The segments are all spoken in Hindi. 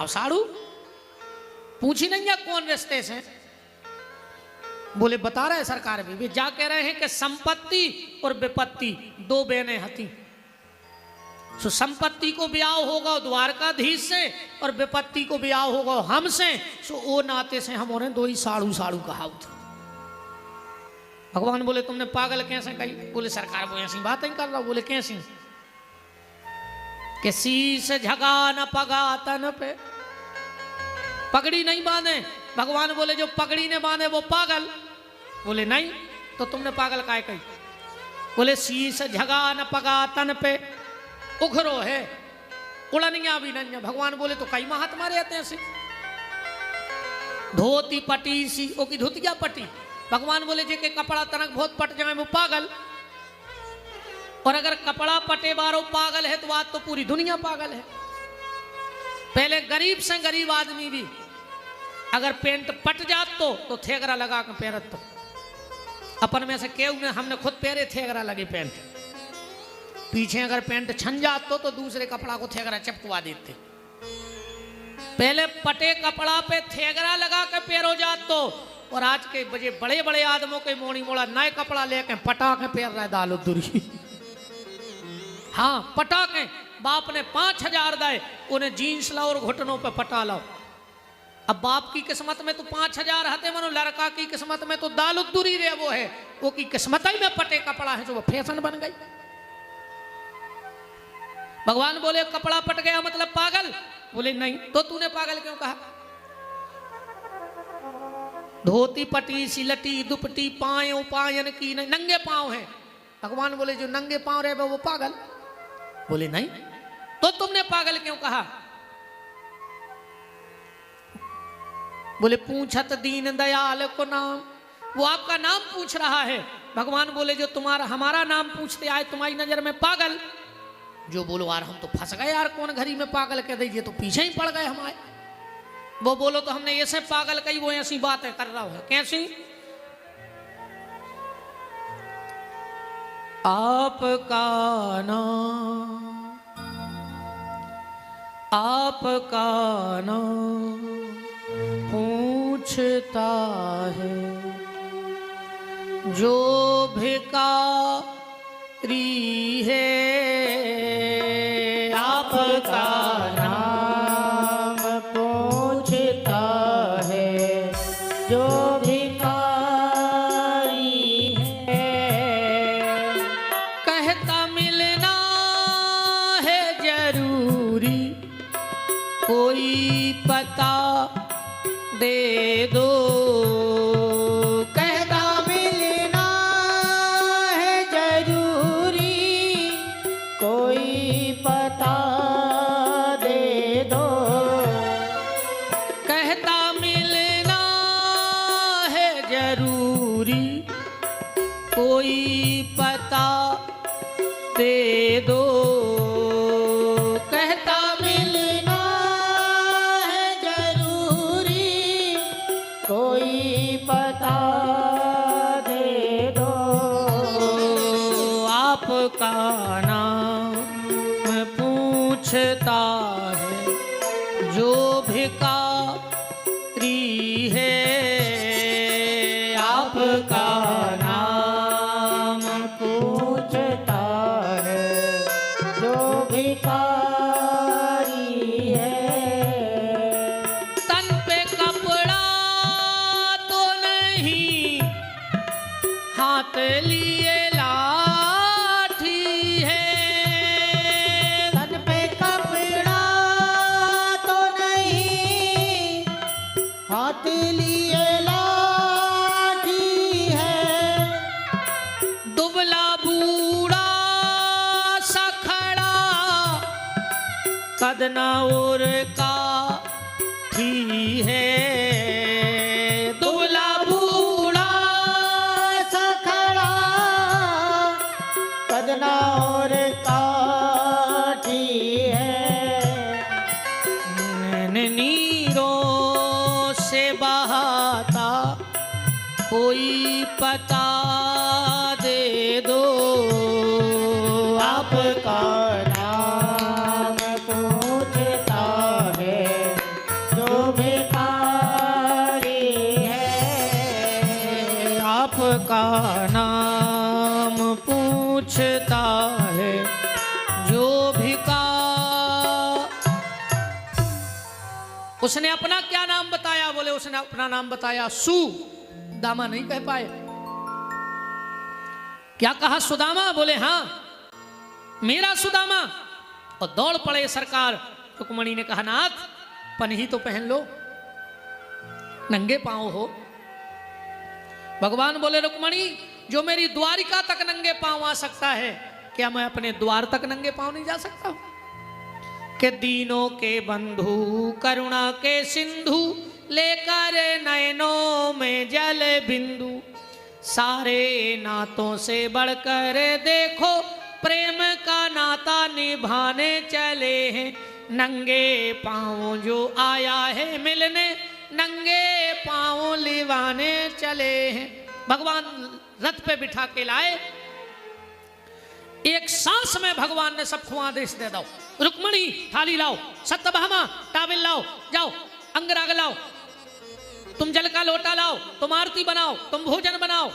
बताओ साड़ू, पूछी नहीं या कौन रिश्ते से? बोले बता रहे सरकार भी, वे जा कह रहे हैं कि संपत्ति और विपत्ति दो बहनें हती। सो संपत्ति को ब्याह होगा द्वारकाधीश से और विपत्ति को ब्याह होगा हमसे। सो ओ नाते से हम उन्हें दो ही साड़ू साड़ू कहा था। भगवान बोले तुमने पागल कैसे कही? बोले सरकार वो ऐसी बात नहीं कर रहा। बोले कैसी? कि शीश झगा न पगा तन पे, पगड़ी नहीं बांधे। भगवान बोले जो पगड़ी ने बांधे वो पागल। बोले नहीं, तो तुमने पागल काहे कही? बोले शीश झगा न पगा तन पे, उखरो है उड़निया भी नहीं। भगवान बोले तो कई महात्मा रहते हैं ऐसे, धोती पटी सी ओ की धुतिया पटी। भगवान बोले जे के कपड़ा तनक बहुत पट जाए वो पागल। और अगर कपड़ा पटे बारो पागल है तो आज तो पूरी दुनिया पागल है। पहले गरीब से गरीब आदमी भी अगर पेंट पट जात तो थेगरा लगा के पहनत। तो अपन में से केहू ने हमने खुद पहरे थेगरा लगे पेंट। पीछे अगर पेंट छन जात तो दूसरे कपड़ा को थेगरा चिपकवा देते। पहले पटे कपड़ा पे थेगरा लगा के पैरो जात तो, और आज के बजे बड़े बड़े आदमों के मोड़ी मोड़ा नए कपड़ा लेके पटा के पैर रहे दाल दुरी। हाँ पटा के बाप ने 5,000 दाए, उन्हें जीन्स लाओ और घुटनों पे पटा लाओ। अब बाप की किस्मत में तो 5,000 हते मनो, लड़का की किस्मत में तो दाल दुरी रे वो है, वो की किस्मत ही में पटे कपड़ा है जो वो फैशन बन गई। भगवान बोले कपड़ा पट गया मतलब पागल? बोले नहीं, तो तूने पागल क्यों कहा? धोती पटी सिलटी दुपटी पायों पायन की नहीं, नंगे पांव है। भगवान बोले जो नंगे पांव रहे वो पागल? बोले नहीं, तो तुमने पागल क्यों कहा? बोले पूछत दीन दयाल को नाम, वो आपका नाम पूछ रहा है। भगवान बोले जो तुम्हारा हमारा नाम पूछते आए तुम्हारी नजर में पागल। जो बोलो यार हम तो फंस गए यार, कौन घड़ी में पागल कह दीजिए, तो पीछे ही पड़ गए हमारे। वो बोलो तो हमने ऐसे पागल कही, वो ऐसी बातें कर रहा है। कैसी? आपका नाम, आपका नाम पूछता है जो भिखारी है। आपका नाम पूछता है जो भिखारी है। कहता मिलना है जरूरी, कोई पता दे दो। कहता मिलना है जरूरी, कोई पता दे दो। कहता मिलना है जरूरी, कोई पता दे दो। कहता मिलना है जरूरी, कोई पता दे दो। आपका नाम पूछता है जो भिखारी है। आपका नाम पूछता है जो भिखारी है। तन पे कपड़ा तो नहीं, हाथ लिए लाठी है। तन पे कपड़ा तो नहीं, हाथ लिए लाठी है। दुबला बूढ़ा सा खड़ा, कदना और का थी है। दुबला बूढ़ा सा खड़ा, कदना और काठी है। नीरों से बहाता कोई पता दे दो। आपका नाम पूछता है उसने अपना क्या नाम बताया? बोले उसने अपना नाम बताया सुदामा। नहीं कह पाए। क्या कहा? सुदामा। बोले हाँ मेरा सुदामा। और दौड़ पड़े सरकार। रुक्मणी ने कहा नाथ पन्ही तो पहन लो, नंगे पांव हो। भगवान बोले रुक्मणी जो मेरी द्वारिका तक नंगे पांव आ सकता है, क्या मैं अपने द्वार तक नंगे पांव नहीं जा सकता? के दीनों के बंधु करुणा के सिंधु, लेकर नयनों में जल बिंदु, सारे नातों से बढ़कर देखो प्रेम का नाता निभाने चले हैं। नंगे पांव जो आया है मिलने, नंगे पांव लिवाने चले हैं। भगवान रथ पे बिठा के लाए। एक सांस में भगवान ने सबको आदेश दे दो, रुक्मणी थाली लाओ, सत्यभामा टावल लाओ, जाओ अंगराग लाओ, तुम जल का लोटा लाओ, तुम आरती बनाओ, तुम भोजन बनाओ।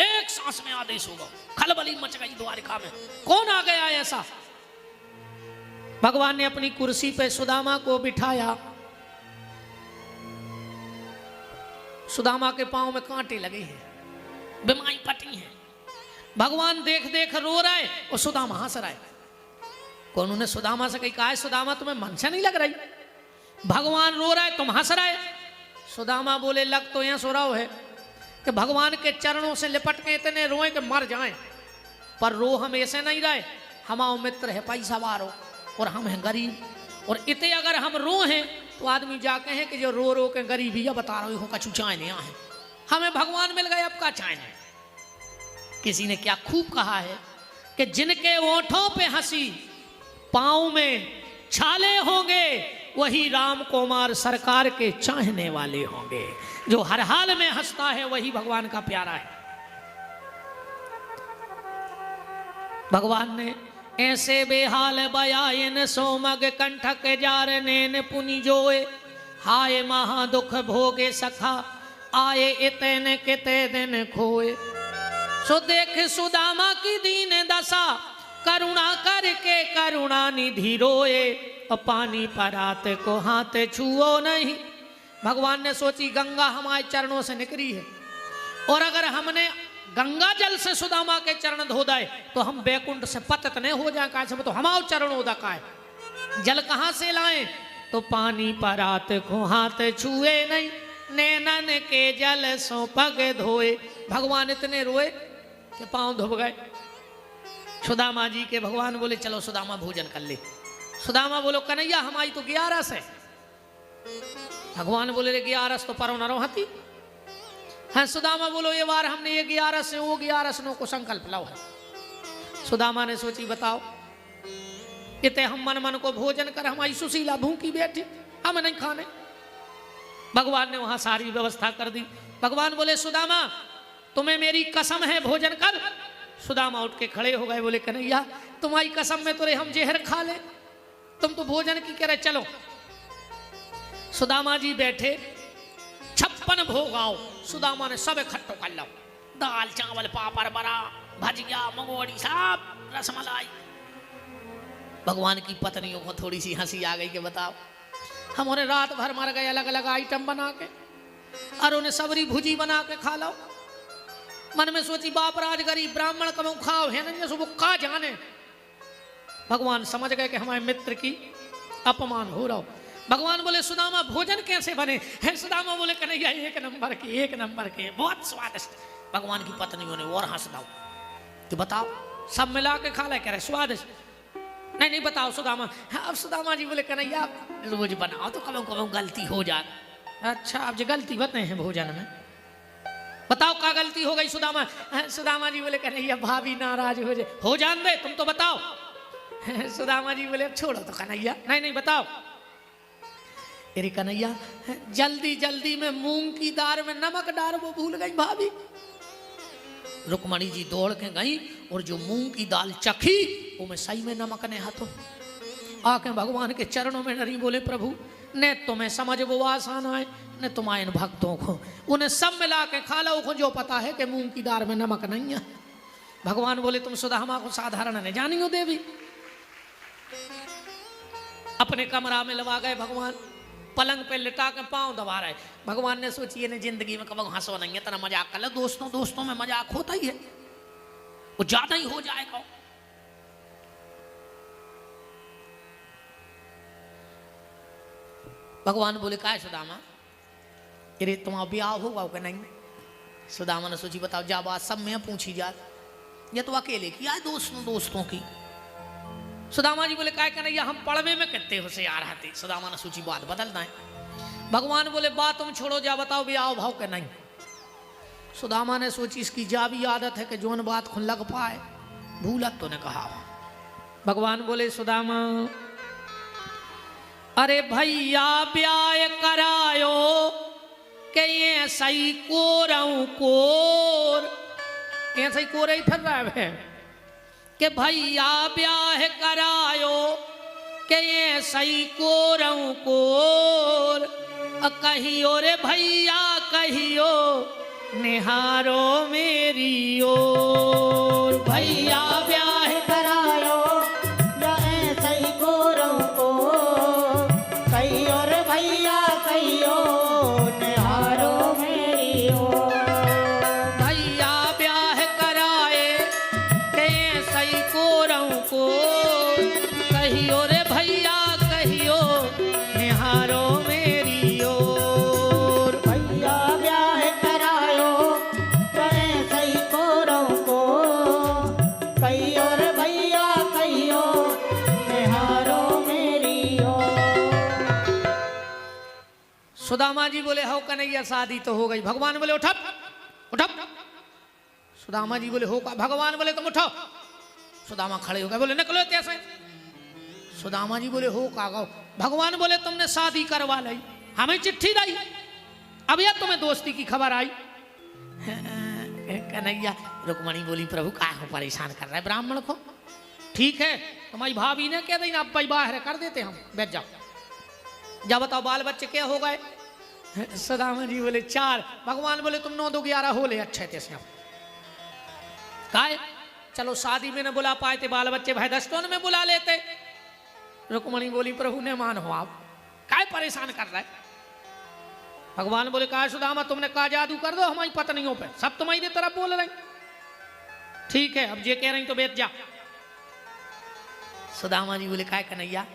एक सांस में आदेश होगा। खलबली मच गई द्वारिका में। कौन आ गया ऐसा? भगवान ने अपनी कुर्सी पे सुदामा को बिठाया। सुदामा के पांव में कांटे लगे हैं, बीमारी पटी है। भगवान देख देख रो रहे और सुदामा हंस रहा है। कौन? उन्हें सुदामा से कहा है सुदामा तुम्हें मन से नहीं लग रही? भगवान रो रहा है तुम हंस रहे। सुदामा बोले लग तो यहां सुराव है कि भगवान के चरणों से लिपट के इतने रोए कि मर जाएं, पर रो हम ऐसे नहीं रहे। हमारा मित्र है पैसा वारो और हम हैं गरीब, और इतने अगर हम रो हैं तो आदमी जाके हैं कि जो रो रो के गरीबी या बता रहे हो कछु चाय नहीं है। हमें भगवान मिल गए अब का चाय नहीं। किसी ने क्या खूब कहा है कि जिनके ओंठों पे हंसी पांव में छाले होंगे वही राम कुमार सरकार के चाहने वाले होंगे। जो हर हाल में हंसता है वही भगवान का प्यारा है। भगवान ने ऐसे बेहाल बयायन सोमग कंठक जार नैन पुनि जोए, हाय महा दुख भोगे सखा आए इतने किते दिन खोए। सो देख सुदामा की दीन दशा, करुणा करके करुणा निधि रोए, पानी परात को हाथ छुओ नहीं। भगवान ने सोची गंगा हमारे चरणों से निकली है, और अगर हमने गंगा जल से सुदामा के चरण धो दे तो हम बैकुंठ से पतित नहीं हो जाए। कहा तो हमारे चरण उदका है। जल कहाँ से लाएं? तो पानी परात को हाथ छुए नहीं, नैनन के जल सो पग धोए। भगवान इतने रोए कि पांव धुब गए। सुदामा जी के भगवान बोले चलो सुदामा भोजन कर ले। सुदामा बोलो कन्हैया हमारी तो 11 है। भगवान बोले रे 11 तो परो न रोहती। हाँ सुदामा बोलो ये बार हमने ये 11 से वो 11 को संकल्प लाओ है। सुदामा ने सोची बताओ इतने हम मन मन को भोजन कर, हमारी सुशीला भूखी बैठी, हम नहीं खाने। भगवान ने वहां सारी व्यवस्था कर दी। भगवान बोले सुदामा तुम्हें मेरी कसम है भोजन कर। सुदामा उठ के खड़े हो गए। बोले कन्हैया तुम्हारी कसम में तुरे हम जहर खा ले, तुम तो भोजन की कह रहे चलो। सुदामा जी बैठे 56 भोग आओ। सुदामा ने सब इकट्ठो कर लो, दाल चावल पापड़ बड़ा भजिया मंगोड़ी सब रसमलाई। भगवान की पत्नियों को थोड़ी सी हंसी आ गई कि बताओ हम उन्हें रात भर मर गए अलग अलग आइटम बना के, और उन्हें सबरी भुजी बना के खा लो। मन में सोची बाप राज गरीब ब्राह्मण कम खाओ है ना वो का जाने। भगवान समझ गए कि हमारे मित्र की अपमान हो रहा हो। भगवान बोले सुदामा भोजन कैसे बने हैं? सुदामा बोले कन्हैया 1 नंबर के बहुत स्वादिष्ट। भगवान की पत्नियों ने और हंस दाओ कि बताओ सब मिला के खा ले, कह रहे स्वादिष्ट। नहीं बताओ सुदामा। अब सुदामा जी बोले कन्हैया रोज बनाओ तो कम कम गलती हो जाए। अच्छा अब जो गलती बताए हैं भोजन में, बताओ क्या गलती हो गई सुदामा? सुदामा जी बोले कन्हैया भाभी नाराज हो जान दे, तुम तो बताओ। सुदामा जी बोले छोड़ो तो कन्हैया। नहीं बताओ। अरे कन्हैया जल्दी जल्दी में मूंग की दाल में नमक डाल वो भूल गई भाभी। रुक्मणी जी दौड़ के गई और जो मूंग की दाल चखी वो में सही में नमक ने हाथों आके भगवान के चरणों में डरी। बोले प्रभु ने तुम्हें समझ वो आसान आए ने तुम्हारे इन भक्तों को उन्हें सब मिला के खा लो जो पता है कि मूंग की दाल में नमक नहीं है। भगवान बोले तुम सुदामा को साधारण नहीं जानी हो देवी। अपने कमरा में लवा गए भगवान। पलंग पे लिटा के पांव दबा रहे। भगवान ने सोची ने जिंदगी में कभी हंसो नहीं है, तना मजाक कर ले। दोस्तों दोस्तों में मजाक होता ही है, वो ज्यादा ही हो जाएगा। भगवान बोले का है सुदामा, अरे तुम्हारा ब्याह होगा कि नहीं? सुदामा ने सोची बताओ जा बात सब में पूछी जाए, ये तो अकेले की है दोस्तों की। सुदामा जी बोले काय कन्हैया हम पढ़वे में कितने होशियार रहते। सुदामा ने सोची बात बदलना है। भगवान बोले बात तुम छोड़ो, जा बताओ ब्याह भाव के नहीं। सुदामा ने सोची इसकी जा भी आदत है कि जोन बात खुन लग पाए, भूलत तो ने कहा। भगवान बोले सुदामा अरे भैया ब्याह करायो के ये सही कोरऊ कोर, ऐसे ही कोर ही फिर रहा है कि भैया ब्याह करायो के ये सही कोरऊ कोर। कहियो रे भैया कहियो निहारो मेरी ओर। भैया ब्याह करायो या ऐसे ही कोरऊ को, कहियो रे भैया कहियो निहारो मेरी ओर। भैया ब्याह कराए ते सही कोरऊ को, कहियो रे भैया कहियो निहारो मेरी ओर। भैया ब्याह करायो या ऐसे ही कोरऊ को, कहियो रे भैया कहियो निहारो मेरी ओर। सुदामा जी बोले हो कन्हैया शादी तो हो गई। भगवान बोले उठा उठा। सुदामा जी बोले हो का? भगवान बोले तुम उठो। सुदामा खड़े हो गए, बोले निकलो कैसे? सुदामा जी बोले हो का गो? भगवान बोले तुमने शादी करवा ली, हमें चिट्ठी लाई, अब यह तुम्हें दोस्ती की खबर आई। कन्हैया रुक्मणी बोली प्रभु काय हो परेशान कर रहा है ब्राह्मण को? ठीक है तुम्हारी भाभी ने कह दी ना, अब बाहर कर देते हम, बैठ जाओ। जा बताओ बाल बच्चे क्या हो गए? सुदामा जी बोले 4। भगवान बोले तुम 9 2 11 हो ले अच्छे थे से। काय चलो शादी में न बुला पाए थे, बाल बच्चे भाई दस्तों में बुला लेते। रुक्मणी बोली प्रभु ने मान हो आप, काय परेशान कर रहा है? भगवान बोले कहा सुदामा तुमने कहा जादू कर दो हमारी पत्नियों पे, सब तुम्हारी तरफ बोल रहे। ठीक है अब जे कह रही तो बैठ जा। सुदामा जी बोले काय कन्हैया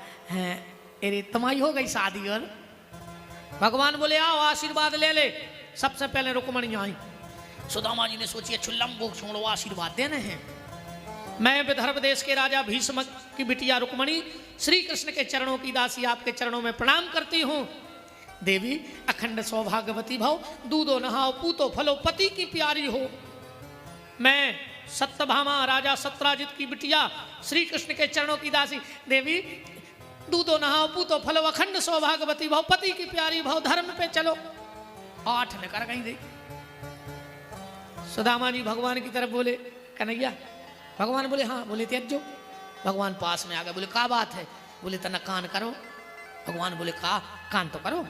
अरे तुम्हारी हो गई शादी? और भगवान बोले आओ आशीर्वाद ले ले। सबसे पहले रुक्मणी आई। सुदामा जी ने सोची छुल्लम वो छोड़ो आशीर्वाद देने हैं। मैं विदर्भ देश के राजा भीष्म की बिटिया रुक्मणी श्री कृष्ण के चरणों की दासी आपके चरणों में प्रणाम करती हूँ। देवी अखंड सौभाग्यवती भव, दूधो नहाओ पूतो फलो पति की प्यारी हो। मैं सत्यभामा राजा सत्राजित की बिटिया श्री कृष्ण के चरणों की दासी। देवी दूधो नहाओ पूतो फलो अखंड सौभाग्यवती भव, पति की प्यारी भव, धर्म पे चलो। 8 ने कर गई। सुदामा जी भगवान की तरफ बोले कन्हैया। भगवान बोले हाँ। बोले त्यजो। भगवान पास में आ गए, बोले क्या बात है? बोले तना कान करो। भगवान बोले का कान तो करो।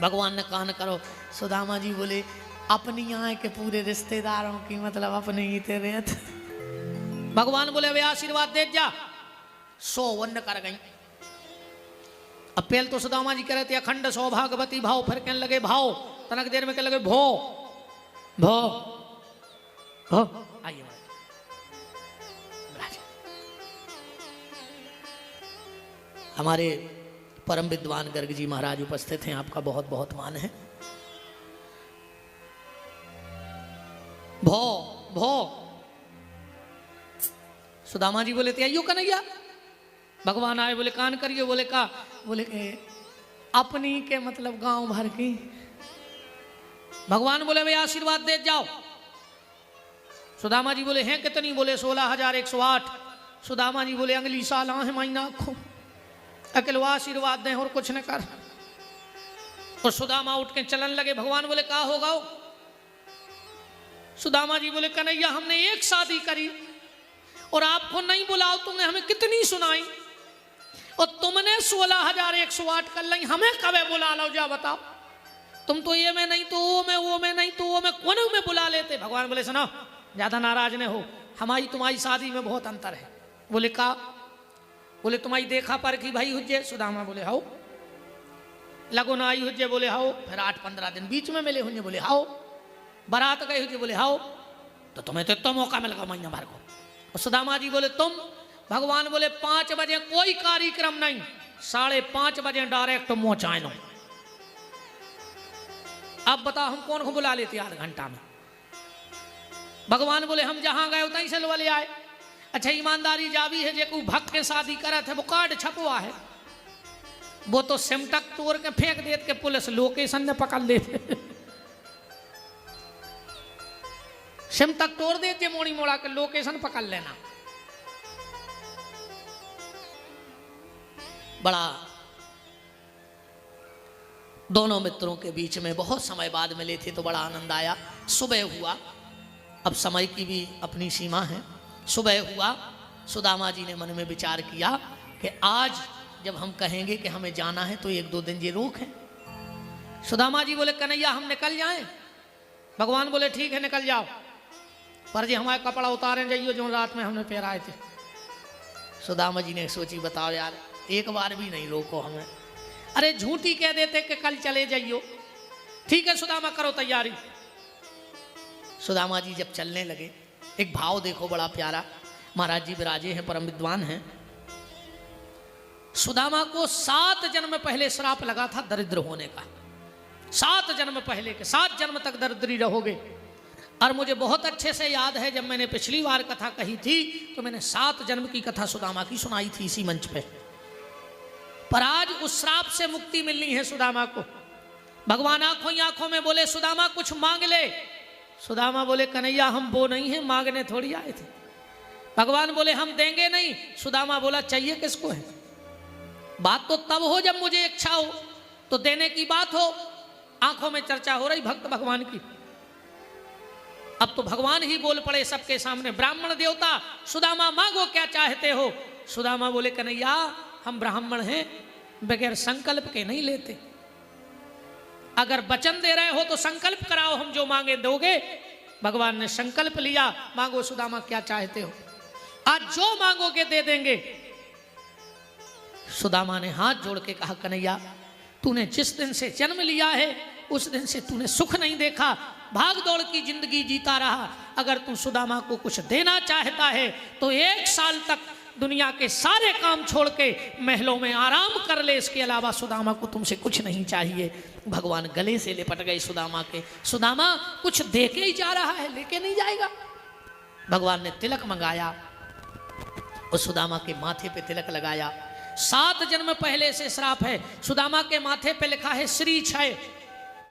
भगवान ने कान करो। सुदामा जी बोले अपनी यहाँ के पूरे रिश्तेदारों की मतलब अपने ही तेरे। भगवान बोले वे आशीर्वाद दे जा। 100 कर गई। अब पहले तो सुदामा जी कह रहे थे अखंड सौभाग्यवती भाव, फिर कहने लगे भाव, तनक देर में कहने लगे भो भो भो। आइए हमारे परम विद्वान गर्ग जी महाराज उपस्थित हैं, आपका बहुत बहुत मान है। भो भो। सुदामा जी बोले थे आइयो कन्हैया। भगवान आए, बोले कान करियो। बोले का? बोले अपनी के मतलब गांव भर की। भगवान बोले भाई आशीर्वाद दे जाओ। सुदामा जी बोले हैं कितनी? बोले 16,108। सुदामा जी बोले अगली साल है महीना खो अकेलवा आशीर्वाद दें और कुछ न कर। और सुदामा उठ के चलन लगे। भगवान बोले कहा होगा? सुदामा जी बोले कन्हैया हमने एक शादी करी और आपको नहीं बुलाओ, तुमने हमें कितनी सुनाई, और तुमने 16,108 कर ली, हमें कब बुला लो? जा बताओ। तुम तो ये में नहीं तो वो में नहीं तो वो में कौन में बुला लेते। भगवान बोले सुनो ज्यादा नाराज न हो, हमारी तुम्हारी शादी में बहुत अंतर है। बोले का? बोले तुम्हारी देखा पर की भाई हुज्जे। सुदामा बोले हो। लगो ना आई हुए बोले हाओ, फिर 8-15 दिन बीच में मिले हुए बोले हाओ, बारात गए हुए बोले हाओ, तो तुम्हें तो इतना मौका मिल गया महीना भर को। और सुदामा जी बोले तुम, भगवान बोले 5 बजे कोई कार्यक्रम नहीं, 5:30 बजे डायरेक्ट मुँह चाय लो। अब बताओ हम कौन को बुला लेते 8 घंटा में। भगवान बोले हम जहां गए उतहीं से ले आए। अच्छा ईमानदारी जावी है जे कोई भक्त के शादी करत है वो कार्ड छपवा है, वो तो सिमटक तोड़ के फेंक देते के पुलिस लोकेशन ने पकड़ लेते। सिमटक तोड़ देते मोड़ी मोड़ा के लोकेशन पकड़ लेना। बड़ा दोनों मित्रों के बीच में बहुत समय बाद मिले थे तो बड़ा आनंद आया। सुबह हुआ, अब समय की भी अपनी सीमा है। सुबह हुआ, सुदामा जी ने मन में विचार किया कि आज जब हम कहेंगे कि हमें जाना है तो 1-2 दिन ये रोक है। सुदामा जी बोले कन्हैया हम निकल जाएं? भगवान बोले ठीक है निकल जाओ, पर जी हमारे कपड़ा उतारें जाइयो जो रात में हमने पहराए थे। सुदामा जी ने सोची बताओ यार, एक बार भी नहीं रोको हमें। अरे झूठी कह देते कि कल चले जाइयो। ठीक है सुदामा करो तैयारी। सुदामा जी जब चलने लगे, एक भाव देखो बड़ा प्यारा। महाराज जी विराजे हैं, परम विद्वान हैं। सुदामा को 7 जन्म पहले श्राप लगा था दरिद्र होने का। 7 जन्म पहले के 7 जन्म तक दरिद्री रहोगे। और मुझे बहुत अच्छे से याद है जब मैंने पिछली बार कथा कही थी तो मैंने 7 जन्म की कथा सुदामा की सुनाई थी इसी मंच पे। पर आज उस श्राप से मुक्ति मिलनी है सुदामा को। भगवान आंखों ही आंखों में बोले सुदामा कुछ मांग ले। सुदामा बोले कन्हैया हम वो नहीं है, मांगने थोड़ी आए थे। भगवान बोले हम देंगे नहीं। सुदामा बोला चाहिए किसको है? बात तो तब हो जब मुझे इच्छा हो, तो देने की बात हो। आंखों में चर्चा हो रही भक्त भगवान की। अब तो भगवान ही बोल पड़े सबके सामने, ब्राह्मण देवता सुदामा मांगो क्या चाहते हो। सुदामा बोले कन्हैया हम ब्राह्मण हैं, बगैर संकल्प के नहीं लेते। अगर वचन दे रहे हो तो संकल्प कराओ, हम जो मांगे दोगे। भगवान ने संकल्प लिया, मांगो सुदामा क्या चाहते हो, आज जो मांगोगे दे देंगे। सुदामा ने हाथ जोड़ के कहा कन्हैया तूने जिस दिन से जन्म लिया है उस दिन से तूने सुख नहीं देखा, भाग दौड़ की जिंदगी जीता रहा। अगर तू सुदामा को कुछ देना चाहता है तो 1 साल तक दुनिया के सारे काम छोड़ के महलों में आराम कर ले, इसके अलावा सुदामा को तुमसे कुछ नहीं चाहिए। भगवान गले से लिपट गए सुदामा के। सुदामा कुछ दे के ही जा रहा है, लेके नहीं जाएगा। भगवान ने तिलक मंगाया और सुदामा के माथे पे तिलक लगाया। 7 जन्म पहले से श्राप है। सुदामा के माथे पे लिखा है श्री क्षय।